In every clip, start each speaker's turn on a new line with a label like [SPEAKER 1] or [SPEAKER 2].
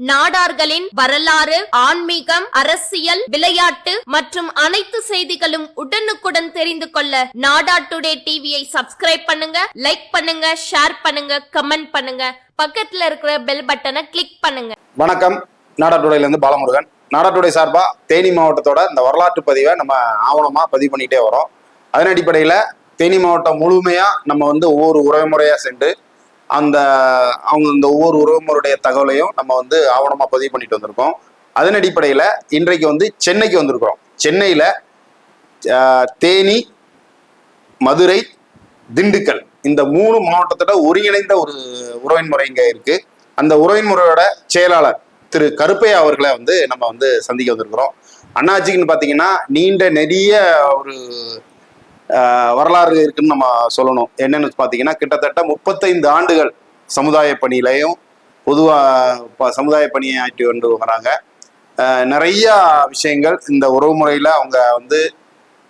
[SPEAKER 1] நாடார்களின் வரலாறு, ஆன்மீகம், அரசியல், விளையாட்டு மற்றும் அனைத்து செய்திகளும் உடனுக்குடன் தெரிந்து கொள்ள நாடா டுடே டிவியை சப்ஸ்கிரைப் பண்ணுங்க, லைக் பண்ணுங்க, ஷேர் பண்ணுங்க, கமெண்ட் பண்ணுங்க, பக்கத்துல இருக்கிற பெல் பட்டனை கிளிக் பண்ணுங்க.
[SPEAKER 2] வணக்கம். நாடா டுடேல இருந்து பாலமுருகன். நாடா டுடே சார்பா தேனி மாவட்டத்தோட இந்த வரலாற்று பதிவை நம்ம ஆவணமா பதிவு பண்ணிட்டே வரோம். அதன் அடிப்படையில தேனி மாவட்டம் முழுமையா நம்ம ஒவ்வொரு உறவுமுறையா சென்று அவங்க இந்த ஒவ்வொரு உறவுமுறையுடைய தகவலையும் நம்ம ஆவணமா பதிவு பண்ணிட்டு வந்திருக்கோம். அதன் அடிப்படையில இன்றைக்கு சென்னைக்கு வந்திருக்கிறோம். சென்னையில தேனி, மதுரை, திண்டுக்கல் இந்த 3 மாவட்டத்தோட ஒருங்கிணைந்த ஒரு உறவின் முறை இங்க இருக்கு. அந்த உறவின் முறையோட செயலாளர் திரு கருப்பையா அவர்களை நம்ம சந்திக்க வந்திருக்கிறோம். அண்ணாச்சிக்குன்னு பாத்தீங்கன்னா நீண்ட நெடிய ஒரு வரலாறு இருக்குன்னு நம்ம சொல்லணும். என்னன்னு பாத்தீங்கன்னா கிட்டத்தட்ட 35 ஆண்டுகள் சமுதாய பணியிலையும் சமுதாய பணியாற்றி கொண்டு வராங்க. நிறைய விஷயங்கள் இந்த உறவுமுறையில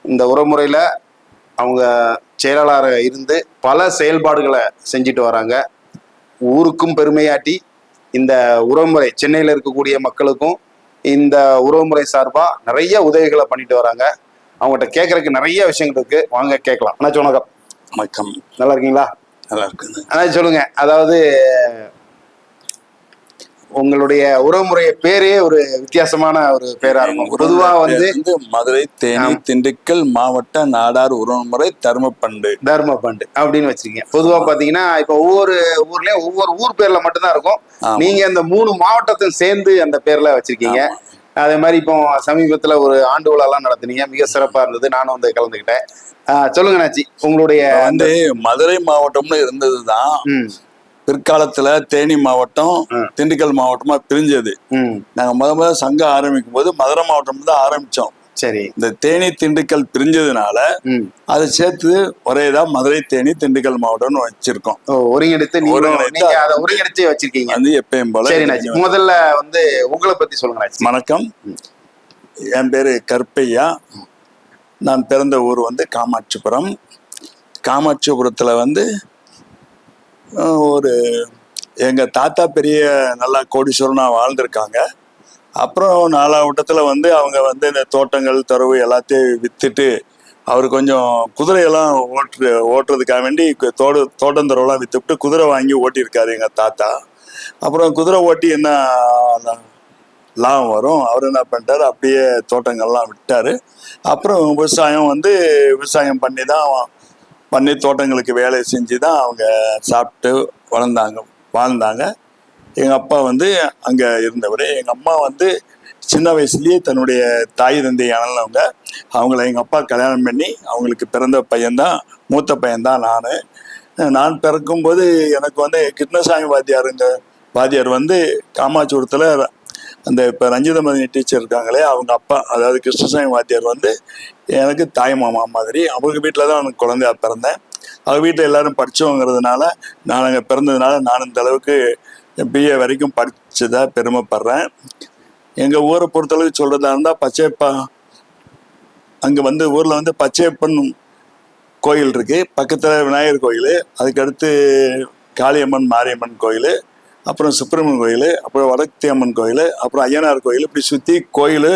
[SPEAKER 2] இந்த உறவுமுறையில அவங்க செயலாளராக இருந்து பல செயல்பாடுகளை செஞ்சுட்டு வராங்க. ஊருக்கும் பெருமையாட்டி இந்த உறவுமுறை சென்னையில இருக்கக்கூடிய மக்களுக்கும் இந்த உறவுமுறை சார்பா நிறைய உதவிகளை பண்ணிட்டு வராங்க. அவங்ககிட்ட கேட்கறதுக்கு நிறைய விஷயங்கள் இருக்கு, வாங்க கேட்கலாம். அண்ணாச்சி வணக்கம்.
[SPEAKER 3] வணக்கம்.
[SPEAKER 2] நல்லா இருக்கீங்களா?
[SPEAKER 3] நல்லா இருக்குது.
[SPEAKER 2] அண்ணாச்சி சொல்லுங்க, அதாவது உங்களுடைய உறவுமுறைய பேரே ஒரு வித்தியாசமான ஒரு பேரா இருக்கும். பொதுவா
[SPEAKER 3] மதுரை, தேனி, திண்டுக்கல் மாவட்ட நாடார் உறவுமுறை தர்மபண்டு
[SPEAKER 2] அப்படின்னு வச்சிருக்கீங்க. பொதுவா பாத்தீங்கன்னா இப்ப ஒவ்வொரு ஊர்லயும் ஒவ்வொரு ஊர் பேர்ல மட்டும்தான் இருக்கும். நீங்க அந்த 3 மாவட்டத்தையும் சேர்ந்து அந்த பேர்ல வச்சிருக்கீங்க. அதே மாதிரி இப்போ சமீபத்துல ஒரு ஆண்டு விழாலாம் நடத்துனீங்க, மிக சிறப்பா இருந்தது. நானும் கலந்துக்கிட்டேன். சொல்லுங்க நாச்சி, உங்களுடைய
[SPEAKER 3] மதுரை மாவட்டம்னு இருந்ததுதான். பிற்காலத்துல தேனி மாவட்டம், திண்டுக்கல் மாவட்டமா பிரிஞ்சது. நாங்க முதல்ல சங்கம் ஆரம்பிக்கும் போது மதுரை மாவட்டம் தான் ஆரம்பிச்சோம்.
[SPEAKER 2] சரி.
[SPEAKER 3] இந்த தேனி திண்டுக்கல் பிரிஞ்சதுனால அதை சேர்த்து ஒரேதான் மதுரை, தேனி, திண்டுக்கல் மாவட்டம்னு வச்சிருக்கோம்.
[SPEAKER 2] ஒருங்கிணைச்சு வச்சிருக்கீங்க
[SPEAKER 3] எப்பயும் போல.
[SPEAKER 2] முதல்ல உங்களை பத்தி சொல்லுங்க.
[SPEAKER 3] வணக்கம், என் பேரு கருப்பையா. நான் பிறந்த ஊர் காமாட்சிபுரம். காமாட்சிபுரத்துல ஒரு எங்க தாத்தா பெரிய நல்லா கோடீஸ்வரனா வாழ்ந்திருக்காங்க. அப்புறம் 4ஆம் வட்டத்துல அவங்க இந்த தோட்டங்கள் துறவு எல்லாத்தையும் வித்துட்டு அவர் கொஞ்சம் குதிரையெல்லாம் ஓட்டுறதுக்காக வேண்டி தோட்டம் துறவுலாம் வித்துவிட்டு குதிரை வாங்கி ஓட்டியிருக்காரு எங்க தாத்தா. அப்புறம் குதிரை ஓட்டி என்ன லாபம் வரும், அவர் என்ன பண்ணிட்டாரு, அப்படியே தோட்டங்கள்லாம் விட்டாரு. அப்புறம் விவசாயம் பண்ணி தோட்டங்களுக்கு வேலை செஞ்சு தான் அவங்க சாப்பிட்டு வாழ்ந்தாங்க. எங்கள் அப்பா அங்கே இருந்தவர். எங்கள் அம்மா சின்ன வயசுலேயே தன்னுடைய தாய் தந்தை இழந்தவங்க. அவங்கள எங்கள் அப்பா கல்யாணம் பண்ணி அவங்களுக்கு பிறந்த பையன்தான், மூத்த பையன்தான் நான் பிறக்கும்போது எனக்கு கிருஷ்ணசாமி வாத்தியார் காமாட்சிபுரத்தில் அந்த இப்போ ரஞ்சிதமதி டீச்சர் இருக்காங்களே, அவங்க அப்பா, அதாவது கிருஷ்ணசாமி வாத்தியார் எனக்கு தாய் மாமா மாதிரி. அவங்க வீட்டில் தான் எனக்கு குழந்தையா பிறந்தேன். அவங்க வீட்டில் எல்லாரும் படித்தவங்கிறதுனால நான் அங்கே பிறந்ததுனால நான் இந்த அளவுக்கு பிஏ வரைக்கும் படித்ததா பெருமைப்படுறேன். எங்கள் ஊரை பொறுத்தளவுக்கு சொல்கிறதா இருந்தால் பச்சையப்பா, அங்கே ஊரில் பச்சையப்பன் கோயில் இருக்குது, பக்கத்தில் விநாயகர் கோயில், அதுக்கடுத்து காளியம்மன் மாரியம்மன் கோயில், அப்புறம் சுப்பிரமணியன் கோயில், அப்புறம் வடக்தி அம்மன் கோயில், அப்புறம் ஐயனார் கோயில், இப்படி சுற்றி கோயில்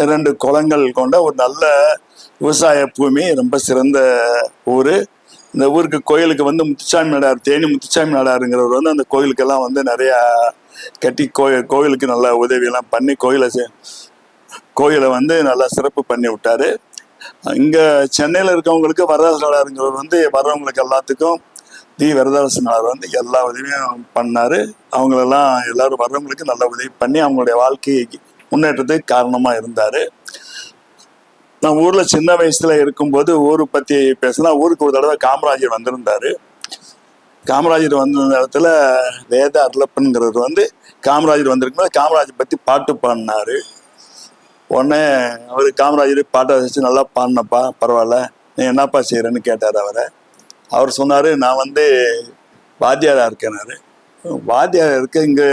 [SPEAKER 3] 2 குளங்கள் கொண்ட ஒரு நல்ல விவசாய பூமி, ரொம்ப சிறந்த ஊர். இந்த ஊருக்கு கோயிலுக்கு முத்துசாமி நாடார், தேனி முத்துசாமி நாடாருங்கிறவர் அந்த கோயிலுக்கெல்லாம் நிறையா கட்டி கோயிலுக்கு நல்ல உதவியெல்லாம் பண்ணி கோயிலை நல்லா சிறப்பு பண்ணி விட்டாரு. இங்கே சென்னையில் இருக்கவங்களுக்கு வரதாச நாடாருங்கிறவர் வர்றவங்களுக்கு எல்லாத்துக்கும் வரதாச நாடார் எல்லா உதவியும் பண்ணாரு. அவங்களெல்லாம் எல்லாரும் வர்றவங்களுக்கு நல்ல உதவி பண்ணி அவங்களுடைய வாழ்க்கைக்கு முன்னேற்றத்துக்கு காரணமா இருந்தாரு. நான் ஊர்ல சின்ன வயசுல இருக்கும்போது ஊரை பத்தி பேசினா, ஊருக்கு ஒரு தடவை காமராஜர் வந்திருந்தாரு. காமராஜர் வந்த இடத்துல வேத அருளப்பன்கிறவர் காமராஜர் வந்திருக்கும்போது காமராஜர் பத்தி பாட்டு பாடினாரு. உடனே அவரு காமராஜர் பாட்டை வச்சு நல்லா பாடினப்பா, பரவாயில்ல, நீ என்னப்பா செய்யறேன்னு கேட்டார் அவரை. அவர் சொன்னாரு, நான் வாத்தியாரா இருக்கேனாரு. வாத்தியார் இருக்க இங்கே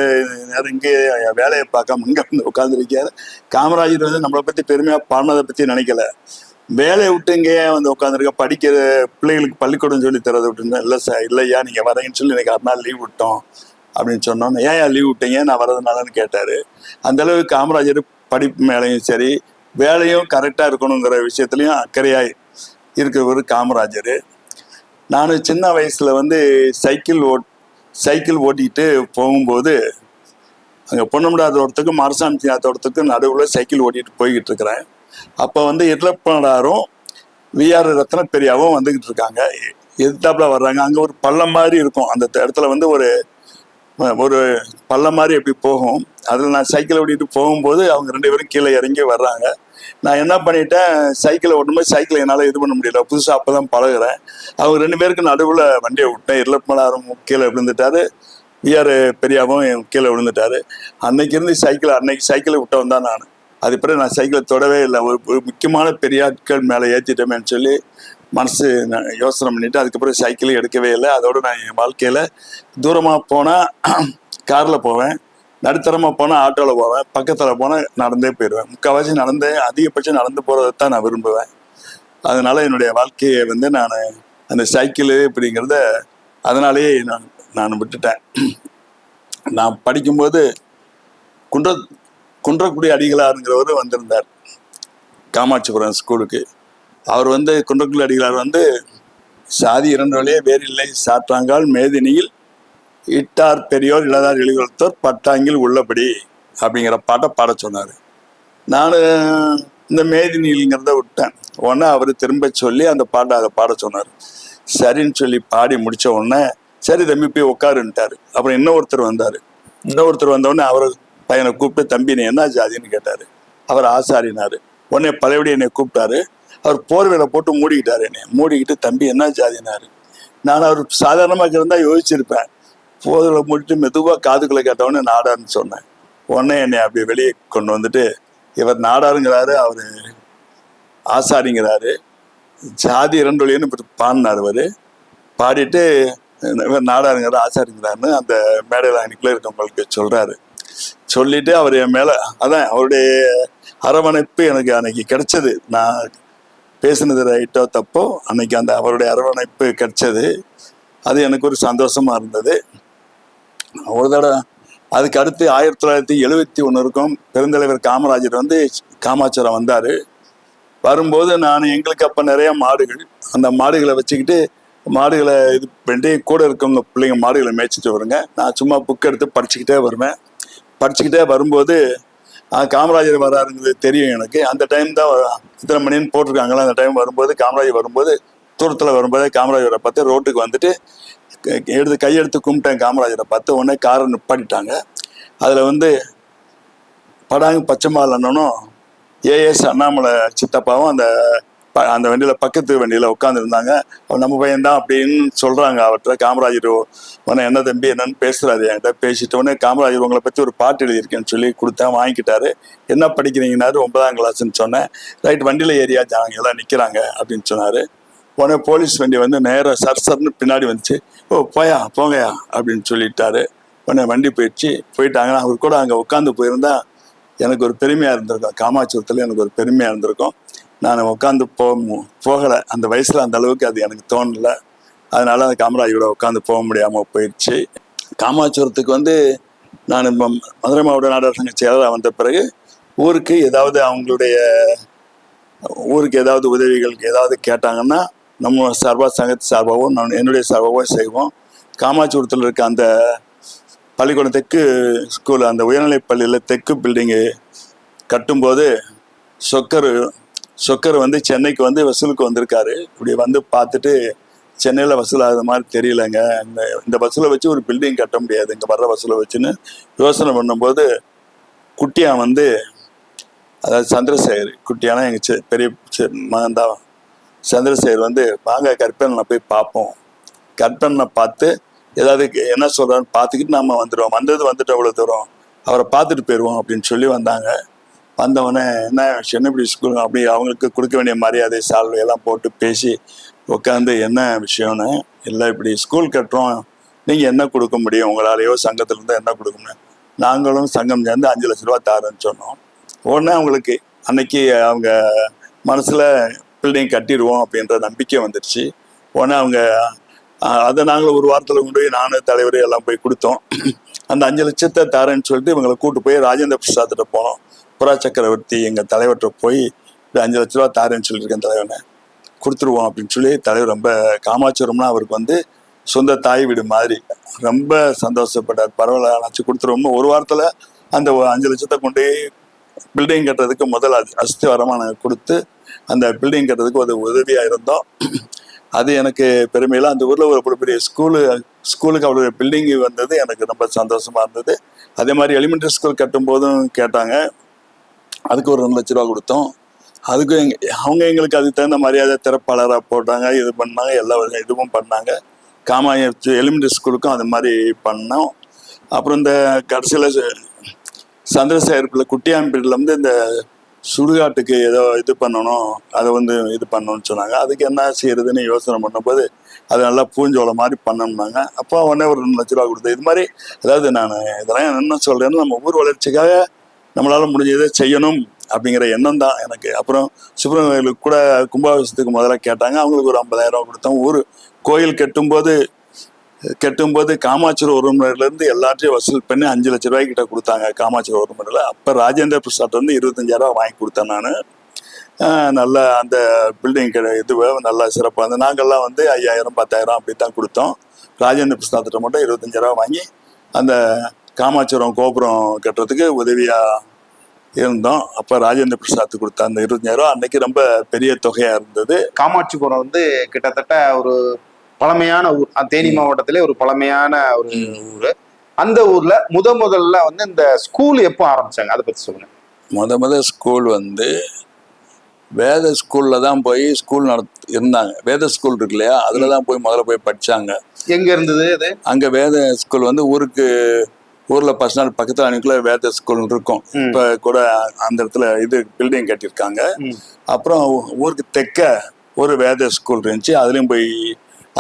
[SPEAKER 3] வேலையை பார்க்காம இங்கே உட்காந்துருக்காரு. காமராஜர் நம்மளை பற்றி பெருமையாக பாடினதை பற்றி நினைக்கல, வேலையை விட்டு இங்கேயே உட்காந்துருக்க, படிக்கிற பிள்ளைகளுக்கு பள்ளிக்கூடம் சொல்லி தரதை விட்டுருந்தேன். இல்லை சார், இல்லையா நீங்கள் வரீங்கன்னு சொல்லி எனக்கு 6 நாள் லீவ் விட்டோம் அப்படின்னு சொன்னோன்னு, ஏன் லீவ் விட்டீங்க, நான் வர்றதுனாலன்னு கேட்டார். அந்தளவுக்கு காமராஜர் படிப்பு மேலேயும் சரி, வேலையும் கரெக்டாக இருக்கணுங்கிற விஷயத்துலையும் அக்கறையாக இருக்கிறவர் காமராஜர். நான் சின்ன வயசில் வந்து சைக்கிள் ஓட்டிகிட்டு போகும்போது அங்கே பொன்னமடா தோட்டத்துக்கும் மாரசாமி தோட்டத்துக்கும் நடுவில் சைக்கிள் ஓட்டிகிட்டு போய்கிட்டு இருக்கிறேன். அப்போ வந்து இருளப்பனாரும் விஆர் ரத்ன பெரியாவும் வந்துக்கிட்டு இருக்காங்க, எதிர்த்தாப்புல வர்றாங்க. அங்கே ஒரு பள்ளம் மாதிரி இருக்கும், அந்த இடத்துல வந்து ஒரு பள்ளம் மாதிரி எப்படி போகும், அதில் நான் சைக்கிளை ஓட்டிகிட்டு போகும்போது அவங்க 2 பேரும் கீழே இறங்கி வர்றாங்க. நான் என்ன பண்ணிட்டேன், சைக்கிளை ஓட்டும்போது சைக்கிளை என்னால் இது பண்ண முடியல, புதுசாக அப்போ தான் பழகுறேன். அவங்க 2 பேருக்கு நடுவில் வண்டியை விட்டேன். இருளப்பனாரும் கீழே விழுந்துட்டாரு, விஆர் பெரியாவும் கீழே விழுந்துட்டாரு. அன்னைக்கு சைக்கிளை விட்டவன் தான் நான். அது பிறகு நான் சைக்கிளை தொடவே இல்லை. ஒரு முக்கியமான பெரிய ஆட்கள் மேலே ஏற்றிட்டோமேன்னு சொல்லி மனசு யோசனை பண்ணிட்டு அதுக்கப்புறம் சைக்கிளை எடுக்கவே இல்லை. அதோடு நான் என் வாழ்க்கையில் தூரமாக போனால் காரில் போவேன், நடுத்தரமாக போனால் ஆட்டோவில் போவேன், பக்கத்தில் போனால் நடந்தே போயிடுவேன். முக்கால்வாசி அதிகபட்சம் நடந்து போகிறத தான் நான் விரும்புவேன். அதனால என்னுடைய வாழ்க்கையை வந்து நான் அந்த சைக்கிள் இப்படிங்கிறத அதனாலேயே நான் விட்டுட்டேன். நான் படிக்கும்போது குன்றக்குடி அடிகளாருங்கிறவர் வந்திருந்தார் காமாட்சிபுரம் ஸ்கூலுக்கு. அவர் வந்து குன்றக்குடி அடிகளார் வந்து சாதி 2 வழியே வேறில்லை சாற்றாங்கால் மேதினியில் இட்டார் பெரியோர் இளதார் இழிகுலத்தோர் பட்டாங்கில் உள்ளபடி அப்படிங்கிற பாட்டை பாட சொன்னார். நான் இந்த மேதினிங்கிறத விட்டேன். உடனே அவர் திரும்ப சொல்லி அந்த பாட்டை அதை பாட சொன்னார். சரின்னு சொல்லி பாடி முடித்த உடனே, சரி தம்பி போய் உட்காருன்ட்டார். அப்புறம் இன்னொருத்தர் வந்தவுடனே அவர் பையனை கூப்பிட்டு, தம்பி நீ என்ன ஜாதின்னு கேட்டார். அவர் ஆசாரினார். உடனே பழையபடி என்னை கூப்பிட்டாரு. அவர் போர்வேலை போட்டு மூடிக்கிட்டு தம்பி என்ன ஜாதினார். நான் அவர் சாதாரணமாக இருந்தால் யோசிச்சிருப்பேன். போர்வேலை மூடிட்டு மெதுவாக காதுக்குள்ளே கேட்டவுடனே நாடார்னு சொன்னேன். உடனே என்னை அப்படி வெளியே கொண்டு வந்துட்டு, இவர் நாடாருங்கிறாரு, அவர் ஆசாரிங்கிறாரு, ஜாதி 2 வழின்னு பாடினார். அவர் பாடிட்டு இவர் நாடாருங்கிறாரு ஆசாரிங்கிறாருன்னு அந்த மேடையில் அன்னைக்குள்ளே இருக்கவங்களுக்கு சொல்கிறாரு. சொல்லிட்டு அவர் என் மேலே அதான் அவருடைய அரவணைப்பு எனக்கு அன்னைக்கு கிடைச்சது. நான் பேசினது ரைட்டோ தப்போ, அன்னைக்கு அந்த அவருடைய அரவணைப்பு கிடைச்சது. அது எனக்கு ஒரு சந்தோஷமா இருந்தது. ஒரு தடவை அதுக்கு அடுத்து 1971 பெருந்தலைவர் காமராஜர் வந்து காமாட்சிபுரம் வந்தார். வரும்போது எங்களுக்கு அப்போ நிறைய மாடுகள், அந்த மாடுகளை வச்சுக்கிட்டு இது பண்ணி கூட இருக்கவங்க பிள்ளைங்க மாடுகளை மேய்ச்சிட்டு வருங்க. நான் சும்மா புக் எடுத்து படிச்சுக்கிட்டே வரும்போது காமராஜர் வராருங்கிறது தெரியும் எனக்கு. அந்த டைம் தான் இத்தனை மணின்னு போட்டிருக்காங்களா, அந்த டைம் வரும்போது காமராஜர் வரும்போது தூரத்தில் வரும்போதே காமராஜரை பார்த்து ரோட்டுக்கு வந்துட்டு கையெடுத்து கும்பிட்டேன். காமராஜரை பார்த்து உடனே காரை நிப்பாட்டிட்டாங்க. அதில் வந்து படாங்கு பச்சைமால் அண்ணனும் ஏஎஸ் அண்ணாமலை சித்தப்பாவும் அந்த வண்டியில் பக்கத்து வண்டியில் உட்காந்துருந்தாங்க. அவர் நம்ம பையன்தான் அப்படின்னு சொல்கிறாங்க அவர்கிட்ட. காமராஜர் உடனே என்ன தம்பி என்னன்னு பேசுகிறாரு என்கிட்ட. பேசிட்டு உடனே காமராஜர் உங்களை பற்றி ஒரு பாட்டு எழுதியிருக்கேன்னு சொல்லி கொடுத்தேன், வாங்கிக்கிட்டாரு. என்ன படிக்கிறீங்கன்னாரு, 9ஆம் கிளாஸ்ன்னு சொன்னேன். ரைட், வண்டியில் ஏரியா ஜாங்க எல்லாம் நிற்கிறாங்க அப்படின்னு சொன்னார். உடனே போலீஸ் வண்டி வந்து நேராக சர்ன்னு பின்னாடி வந்துச்சு. ஓ போங்கயா அப்படின்னு சொல்லிட்டாரு. உடனே வண்டி போயிட்டாங்க. அவர் கூட அங்கே உட்காந்து போயிருந்தா எனக்கு ஒரு பெருமையாக இருந்திருக்கும். காமாட்சிபுரத்தில் எனக்கு ஒரு பெருமையாக இருந்திருக்கும். நான் உட்காந்து போகலை, அந்த வயசில் அந்த அளவுக்கு அது எனக்கு தோணலை. அதனால அந்த காமராஜரோட உட்காந்து போக முடியாமல் போயிடுச்சு. காமாட்சிபுரத்துக்கு வந்து நான் மதுரை மாவட்ட நாடக சங்க செயலராக வந்த பிறகு ஊருக்கு ஏதாவது உதவிகளுக்கு ஏதாவது கேட்டாங்கன்னா நம்ம சங்கத்து சார்பாகவும் என்னுடைய சார்பாகவும் செய்வோம். காமாட்சிபுரத்தில் இருக்க அந்த பள்ளிக்கூடம் தெற்கு ஸ்கூல், அந்த உயர்நிலை பள்ளியில் தெற்கு பில்டிங்கு கட்டும்போது சொக்கர் வந்து சென்னைக்கு வந்து வசூலுக்கு வந்திருக்காரு. இப்படி வந்து பார்த்துட்டு, சென்னையில் வசூல் ஆகுது மாதிரி தெரியலைங்க, இந்த வசூலை வச்சு ஒரு பில்டிங் கட்ட முடியாது, இங்கே வர்ற வசூலை வச்சுன்னு யோசனை பண்ணும்போது குட்டியா வந்து, அதாவது சந்திரசேகர் குட்டியானா எங்கள் பெரிய மகன் தான் சந்திரசேகர் வந்து, வாங்க கற்பனை போய் பார்ப்போம், கற்பனை பார்த்து ஏதாவது என்ன சொல்கிறான்னு பார்த்துக்கிட்டு நம்ம வந்துட்டு அவ்வளோ தூரம் அவரை பார்த்துட்டு போயிடுவோம் அப்படின்னு சொல்லி வந்தாங்க. வந்தவொடனே என்ன விஷயம் இப்படி ஸ்கூல் அப்படி அவங்களுக்கு கொடுக்க வேண்டிய மரியாதை சால்வை எல்லாம் போட்டு பேசி உட்காந்து என்ன விஷயம்னு, இல்லை இப்படி ஸ்கூல் கட்டுறோம், நீங்கள் என்ன கொடுக்க முடியும், உங்களாலேயோ சங்கத்திலேருந்து என்ன கொடுக்க முடியும், நாங்களும் சங்கம் சேர்ந்து 5 லட்ச ரூபா தாரேன்னு சொன்னோம். உடனே அவங்களுக்கு அன்னைக்கு அவங்க மனசில் பில்டிங் கட்டிடுவோம் அப்படின்ற நம்பிக்கை வந்துடுச்சு. உடனே அவங்க அதை நாங்கள் ஒரு வாரத்தில் கொண்டு போய் நானும் தலைவர் எல்லாம் போய் கொடுத்தோம். அந்த 5 லட்சத்தை தரேன்னு சொல்லிட்டு இவங்களை கூட்டு போய் ராஜேந்திர பிரசாத்திட்ட போனோம். புறா சக்கரவர்த்தி எங்கள் தலைவர்கிட்ட போய் 5 லட்ச ரூபா தாரேன்னு சொல்லியிருக்கேன் தலைவனை, கொடுத்துருவோம் அப்படின்னு சொல்லி தலைவர் ரொம்ப காமாட்சிபுரம்னா அவருக்கு வந்து சொந்த தாய் வீடு மாதிரி ரொம்ப சந்தோஷப்பட்டார். பரவாயில்ல ஆச்சு கொடுத்துருவோம்னு ஒரு வாரத்தில் அந்த 5 லட்சத்தை கொண்டு பில்டிங் கட்டுறதுக்கு முதல் அஸ்தி வரமான கொடுத்து அந்த பில்டிங் கட்டுறதுக்கு ஒரு உதவியாக இருந்தோம். அது எனக்கு பெருமையில அந்த ஊரில் ஒரு பெரிய ஸ்கூலுக்கு அவ்வளோ பில்டிங் வந்தது எனக்கு ரொம்ப சந்தோஷமா இருந்தது. அதே மாதிரி எலிமெண்ட்ரி ஸ்கூல் கட்டும் போதும் கேட்டாங்க, அதுக்கு ஒரு 2 லட்ச ரூபா கொடுத்தோம். அதுக்கு அவங்க எங்களுக்கு அதுக்கு தகுந்த மரியாதை திறப்பாளராக போட்டாங்க, இது பண்ணாங்க, எல்லா இதுவும் பண்ணாங்க. எலிமெண்ட்ரி ஸ்கூலுக்கும் அது மாதிரி பண்ணோம். அப்புறம் இந்த கடைசியில் சந்திரசேகரில் குட்டியாம்பேட்டில் வந்து இந்த சுடுகாட்டுக்கு ஏதோ இது பண்ணணும், அதை வந்து இது பண்ணணும்னு சொன்னாங்க. அதுக்கு என்ன செய்யறதுன்னு யோசனை பண்ணும்போது அது நல்லா பூஞ்சோளம் மாதிரி பண்ணோம்னாங்க. அப்போ உடனே ஒரு 2 லட்ச ரூபா கொடுத்தேன். இது மாதிரி அதாவது நான் இதெல்லாம் என்ன சொல்றேன்னா, நம்ம ஊர் வளர்ச்சிக்காக நம்மளால முடிஞ்சதை செய்யணும் அப்படிங்கிற எண்ணம் தான் எனக்கு. அப்புறம் சுப்பிரமணியர்களுக்கு கூட கும்பாபிஷேகத்துக்கு முதல்ல கேட்டாங்க, அவங்களுக்கு ஒரு 50,000 ரூபா கொடுத்தோம். ஊர் கோயில் கட்டும்போது காமாட்சிபுரம் உறவினர்லேருந்து எல்லாத்தையும் வசூல் பண்ணி 5 லட்ச ரூபாய்க்கு கிட்ட கொடுத்தாங்க காமாட்சிபுரம் உறவினரில். அப்போ ராஜேந்திர பிரசாத் வந்து 25,000 ரூபா வாங்கி கொடுத்தேன் நான். நல்லா அந்த பில்டிங் இதுவை நல்லா சிறப்பாக இருந்தது. நாங்கள்லாம் வந்து 5,000 10,000 அப்படி தான் கொடுத்தோம். ராஜேந்திர பிரசாத்திட்ட மட்டும் 25,000 ரூபா வாங்கி அந்த காமாட்சிபுரம் கோபுரம் கட்டுறதுக்கு உதவியாக இருந்தோம். அப்போ ராஜேந்திர பிரசாத் கொடுத்த அந்த 25,000 ரூபா அன்னைக்கு ரொம்ப பெரிய தொகையாக இருந்தது.
[SPEAKER 2] காமாட்சிபுரம் வந்து கிட்டத்தட்ட ஒரு பழமையான ஊர், தேனி மாவட்டத்திலே ஒரு பழமையான ஒரு ஊர். அந்த ஊர்ல முதல்ல வந்து இந்த ஸ்கூல் எப்போ ஆரம்பிச்சாங்க, அதை பத்தி சொல்லுங்க.
[SPEAKER 3] முத ஸ்கூல் வந்து வேத ஸ்கூல்ல தான் போய் ஸ்கூல் இருந்தாங்க. வேத ஸ்கூல் இருக்கு இல்லையா, அதுல தான் போய் முதல்ல போய் படிச்சாங்க.
[SPEAKER 2] எங்க இருந்தது அது?
[SPEAKER 3] அங்க வேத ஸ்கூல் வந்து ஊர்ல பஸ் நாள் பக்கத்துல அன்னைக்குள்ள வேத ஸ்கூல் இருக்கும். இப்ப கூட அந்த இடத்துல இது பில்டிங் கட்டியிருக்காங்க. அப்புறம் ஊருக்கு தெற்க ஒரு வேத ஸ்கூல் இருந்துச்சு,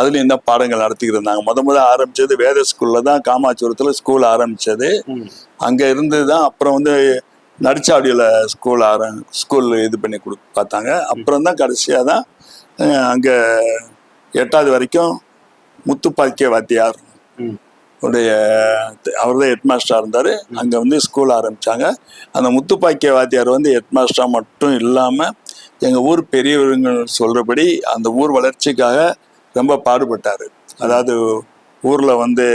[SPEAKER 3] அதுலயும் தான் பாடங்கள் நடத்திக்கிட்டு இருந்தாங்க. முத ஆரம்பிச்சது வேத ஸ்கூல்ல தான், காமாட்சிபுரத்துல ஸ்கூல் ஆரம்பிச்சது அங்க இருந்துதான். அப்புறம் வந்து நடிச்சாவடியில ஸ்கூல் இது பண்ணி பார்த்தாங்க. அப்புறம் தான் கடைசியா தான் அங்க 8வது வரைக்கும் முத்துப்பாக்கிய வாத்தியார் உடைய அவர் தான் ஹெட் மாஸ்டரா இருந்தாரு. அங்க வந்து ஸ்கூல் ஆரம்பிச்சாங்க. அந்த முத்துப்பாக்கிய வாத்தியார் வந்து ஹெட் மாஸ்டரா மட்டும் இல்லாம எங்க ஊர் பெரியவங்க சொல்றபடி அந்த ஊர் வளர்ச்சிக்காக ரொம்ப பாடுபட்டாரு. அதாவது ஊர்ல வந்து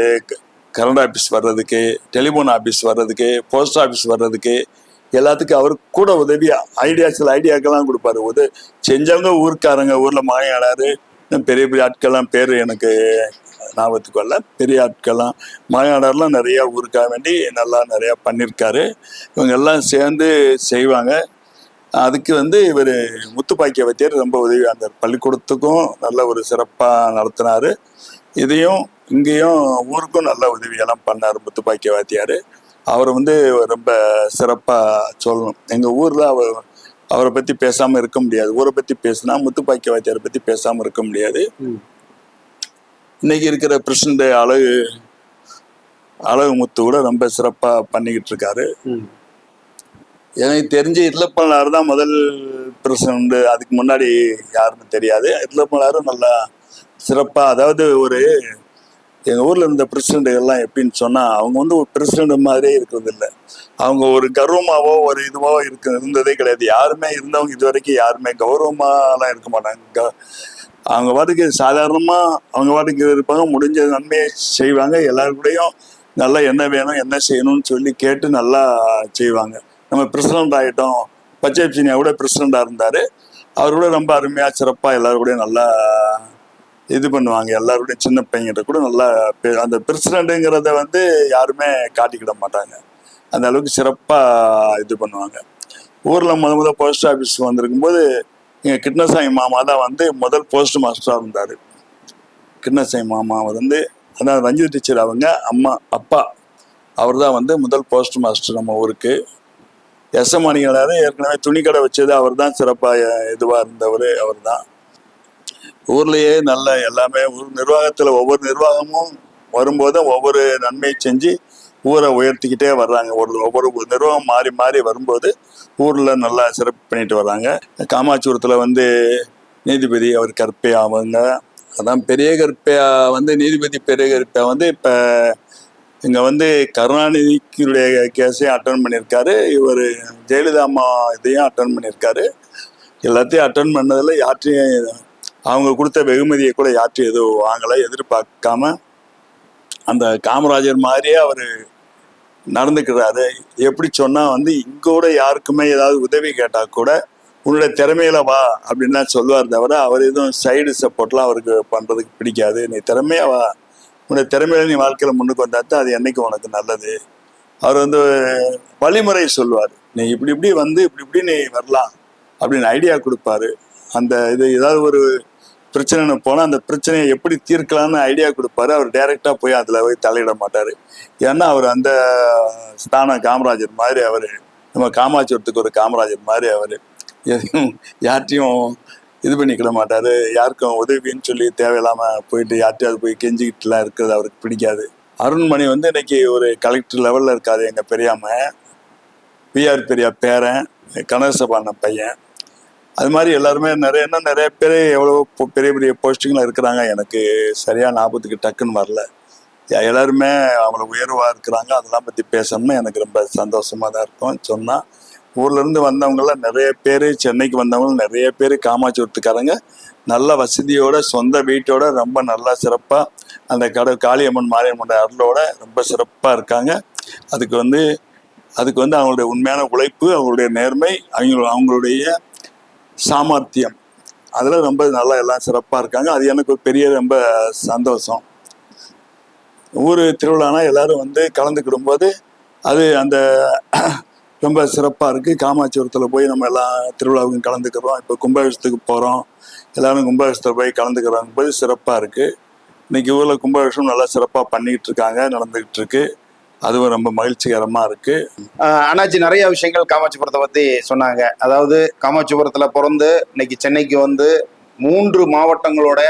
[SPEAKER 3] கரண்ட் ஆஃபீஸ் வர்றதுக்கு, டெலிஃபோன் ஆஃபீஸ் வர்றதுக்கு, போஸ்ட் ஆஃபீஸ் வர்றதுக்கு எல்லாத்துக்கும் அவர் கூட உதவியா சில ஐடியாக்கெல்லாம் கொடுப்பாரு. செஞ்சவங்க ஊருக்காரங்க, ஊர்ல மாயாளாரு பெரிய பெரிய ஆட்கள்லாம் பேர் எனக்கு ஞாபகத்துக்கு வரல. பெரிய ஆட்கள்லாம் மாயாளர்லாம் நிறைய ஊருக்காக வேண்டி நல்லா நிறைய பண்ணியிருக்காரு. இவங்க எல்லாம் சேர்ந்து செய்வாங்க. அதுக்கு வந்து இவர் முத்துப்பாக்கிய வாத்தியார் ரொம்ப உதவியாக இருந்தார். பள்ளிக்கூடத்துக்கும் நல்ல ஒரு சிறப்பாக நடத்தினார். இங்கேயும் ஊருக்கும் நல்ல உதவியெல்லாம் பண்ணார் முத்துப்பாக்கிய வாத்தியார். அவரை வந்து ரொம்ப சிறப்பாக சொல்லணும். எங்கள் ஊரில் அவரை பற்றி பேசாமல் இருக்க முடியாது. ஊரை பற்றி பேசினா முத்துப்பாக்கிய வாத்தியாரை பற்றி பேசாமல் இருக்க முடியாது. இன்னைக்கு இருக்கிற பிரசிடண்ட் அழகு முத்து கூட ரொம்ப சிறப்பாக பண்ணிக்கிட்டு இருக்காரு. எனக்கு தெரிஞ்சு இட்லப்பனார் தான் முதல் பிரசிடண்ட். அதுக்கு முன்னாடி யாருன்னு தெரியாது. இட்லப்பனாரும் நல்லா சிறப்பாக, அதாவது எங்கள் ஊரில் இருந்த பிரசிடண்ட்டுகள்லாம் எப்படின்னு சொன்னால், அவங்க வந்து ஒரு பிரசிடண்ட் மாதிரியே இருக்கிறது இல்லை. அவங்க ஒரு கர்வமாவோ ஒரு இதுவோ இருந்ததே கிடையாது. யாருமே இருந்தவங்க இது வரைக்கும் யாருமே கௌரவமாலாம் இருக்க மாட்டாங்க. அவங்க பாட்டுக்கு சாதாரணமாக அவங்க பாட்டுக்கு இருப்பாங்க. முடிஞ்ச நன்மையை செய்வாங்க. எல்லாருக்கூடையும் நல்லா என்ன வேணும் என்ன செய்யணும்னு சொல்லி கேட்டு நல்லா செய்வாங்க. நம்ம பிரசிடண்ட் ஆகிட்டோம், பச்சைப்சினியா கூட பிரசிடண்டாக இருந்தார். அவர் கூட ரொம்ப அருமையாக சிறப்பாக எல்லாருக்கூடையும் நல்லா இது பண்ணுவாங்க. எல்லாருடையும் சின்ன பையன்கிட்ட கூட நல்லா அந்த பிரசிடண்ட்டுங்கிறத வந்து யாருமே காட்டிக்கிட மாட்டாங்க. அந்த அளவுக்கு சிறப்பாக இது பண்ணுவாங்க. ஊரில் முதல் போஸ்ட் ஆஃபீஸ் வந்திருக்கும் போது எங்கள் கிருஷ்ணசாமி மாமா தான் வந்து முதல் போஸ்ட் மாஸ்டராக இருந்தார். கிருஷ்ணசாமி மாமா வந்து அதான் ரஞ்சித் டீச்சர் அவங்க அப்பா அவர் தான் வந்து முதல் போஸ்ட் மாஸ்டர் நம்ம ஊருக்கு. எஸ்எம்மானிகளாரு ஏற்கனவே துணிக்கடை வச்சது அவர் தான். சிறப்பாக இதுவாக இருந்தவர் அவர் தான். ஊர்லேயே நல்ல எல்லாமே ஊர் நிர்வாகத்தில் ஒவ்வொரு நிர்வாகமும் வரும்போது ஒவ்வொரு நன்மையை செஞ்சு ஊரை உயர்த்திக்கிட்டே வர்றாங்க. ஒவ்வொரு நிர்வாகம் மாறி மாறி வரும்போது ஊரில் நல்லா சிறப்பு பண்ணிட்டு வர்றாங்க. காமாட்சிபுரத்தில் வந்து நீதிபதி அவர் கற்பையா அவங்க, அதான் பெரிய கற்பையா வந்து நீதிபதி பெரிய கற்பையா வந்து இப்போ இங்கே வந்து கருணாநிதிக்குடைய கேஸையும் அட்டன் பண்ணியிருக்காரு, இவர் ஜெயலலிதா அம்மா இதையும் அட்டன் பண்ணியிருக்காரு. எல்லாத்தையும் அட்டன் பண்ணதில் யார்ட்டையும் அவங்க கொடுத்த வெகுமதியை கூட யார்ட்டையும் எதுவும் வாங்கலை, எதிர்பார்க்காம அந்த காமராஜர் மாதிரியே அவர் நடந்துக்கிறாரு. எப்படி சொன்னால் வந்து இங்கூட யாருக்குமே ஏதாவது உதவி கேட்டால் கூட உன்னுடைய திறமையில வா அப்படின்னு தான் சொல்லுவார் தவிர அவர் எதுவும் சைடு சப்போர்ட்லாம் அவருக்கு பண்ணுறதுக்கு பிடிக்காது. நீ திறமையா வா, உன்னுடைய திறமையில நீ வாழ்க்கையில் முன்னுக்கு வந்தாத்தான் அது என்னைக்கு உனக்கு நல்லது. அவர் வந்து வழிமுறை சொல்லுவார், நீ இப்படி இப்படி வந்து இப்படி நீ வரலாம் அப்படின்னு ஐடியா கொடுப்பாரு. அந்த இது ஏதாவது ஒரு பிரச்சனைன்னு போனால் அந்த பிரச்சனையை எப்படி தீர்க்கலாம்னு ஐடியா கொடுப்பாரு. அவர் டைரெக்டாக போய் அதில் போய் தலையிட மாட்டார். ஏன்னா அவர் அந்த ஸ்தானம் காமராஜர் மாதிரி, அவர் நம்ம காமாட்சிபுரத்துக்கு ஒரு காமராஜர் மாதிரி அவர் எதையும் யார்ட்டையும் இது பண்ணிக்கிட மாட்டார். யாருக்கும் உதவின்னு சொல்லி தேவையில்லாமல் போயிட்டு யார்ட்டையாவது போய் கெஞ்சிக்கிட்டுலாம் இருக்கிறது அவருக்கு பிடிக்காது. அருண்மணி வந்து இன்னைக்கு ஒரு கலெக்டர் லெவலில் இருக்காது. எங்கள் பெரியாம பிஆர் பெரியா பேரன், கனகசபான பையன், அது மாதிரி எல்லாருமே நிறைய பேர் எவ்வளோ பெரிய பெரிய போஸ்டிங்கில் இருக்கிறாங்க. எனக்கு சரியாக ஞாபகத்துக்கு டக்குன்னு வரல. எல்லாருமே அவ்வளோ உயர்வாக இருக்கிறாங்க. அதெல்லாம் பற்றி பேசணும்னு எனக்கு ரொம்ப சந்தோஷமாக தான் இருக்கும். சொன்னால் ஊர்லேருந்து வந்தவங்களாம் நிறைய பேர், சென்னைக்கு வந்தவங்களும் நிறைய பேர் காமாட்சிபுரத்துக்காரங்க நல்ல வசதியோட சொந்த வீட்டோட ரொம்ப நல்லா சிறப்பாக அந்த காளியம்மன் மாரியம்மன் அருளோட ரொம்ப சிறப்பாக இருக்காங்க. அதுக்கு வந்து அவங்களுடைய உண்மையான உழைப்பு, அவங்களுடைய நேர்மை, அவங்களுடைய சாமர்த்தியம், அதில் ரொம்ப நல்லா எல்லாம் சிறப்பாக இருக்காங்க. அது எனக்கு ஒரு பெரிய ரொம்ப சந்தோஷம். ஊர் திருவிழானா எல்லாரும் வந்து கலந்துக்கிடும்போது அது அந்த ரொம்ப சிறப்பாக இருக்குது. காமாட்சிபுரத்தில் போய் நம்ம எல்லாம் திருவிழாவுக்கும் கலந்துக்கிறோம். இப்போ கும்பாபிஷேகத்துக்கு போகிறோம், எல்லாரும் கும்பாபிஷேகத்தில் போய் கலந்துக்கிறாங்க போது சிறப்பாக இருக்குது. இன்னைக்கு ஊரில் கும்பாபிஷேகம் நல்லா சிறப்பாக பண்ணிக்கிட்டு இருக்காங்க, நடந்துக்கிட்டு இருக்கு. அதுவும் ரொம்ப மகிழ்ச்சிகரமாக இருக்கு.
[SPEAKER 2] அண்ணாச்சி நிறைய விஷயங்கள் காமாட்சிபுரத்தை பற்றி சொன்னாங்க. அதாவது காமாட்சிபுரத்தில் பிறந்து இன்னைக்கு சென்னைக்கு வந்து 3 மாவட்டங்களோட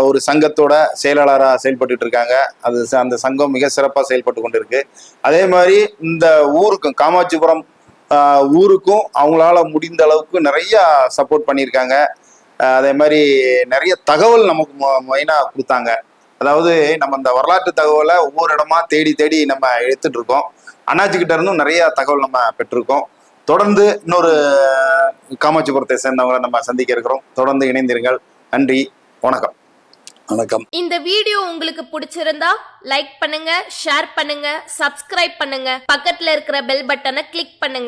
[SPEAKER 2] ஒரு சங்கத்தோட செயலாளராக செயல்பட்டு இருக்காங்க. அது அந்த சங்கம் மிக சிறப்பாக செயல்பட்டு கொண்டு இருக்கு. அதே மாதிரி இந்த ஊருக்கும் காமாட்சிபுரம் ஊருக்கும் அவங்களால முடிந்த அளவுக்கு நிறைய சப்போர்ட் பண்ணியிருக்காங்க. அதே மாதிரி நிறைய தகவல் நமக்கு மெயினாக கொடுத்தாங்க. அதாவது நம்ம இந்த வரலாற்று தகவலை ஒவ்வொரு இடமா தேடி நம்ம எடுத்துட்டு இருக்கோம். அண்ணாச்சிக்கிட்ட இருந்தும் நிறைய தகவல் நம்ம பெற்றிருக்கோம். தொடர்ந்து இன்னொரு காமாட்சிபுரத்தை சேர்ந்தவங்களை நம்ம சந்திக்க இருக்கிறோம். தொடர்ந்து இணைந்திருங்கள். நன்றி, வணக்கம்.
[SPEAKER 3] வணக்கம்.
[SPEAKER 1] இந்த வீடியோ உங்களுக்கு பிடிச்சிருந்தா லைக் பண்ணுங்க, ஷேர் பண்ணுங்க, சப்ஸ்கிரைப் பண்ணுங்க, பக்கத்துல இருக்கிற பெல் பட்டனை கிளிக் பண்ணுங்க.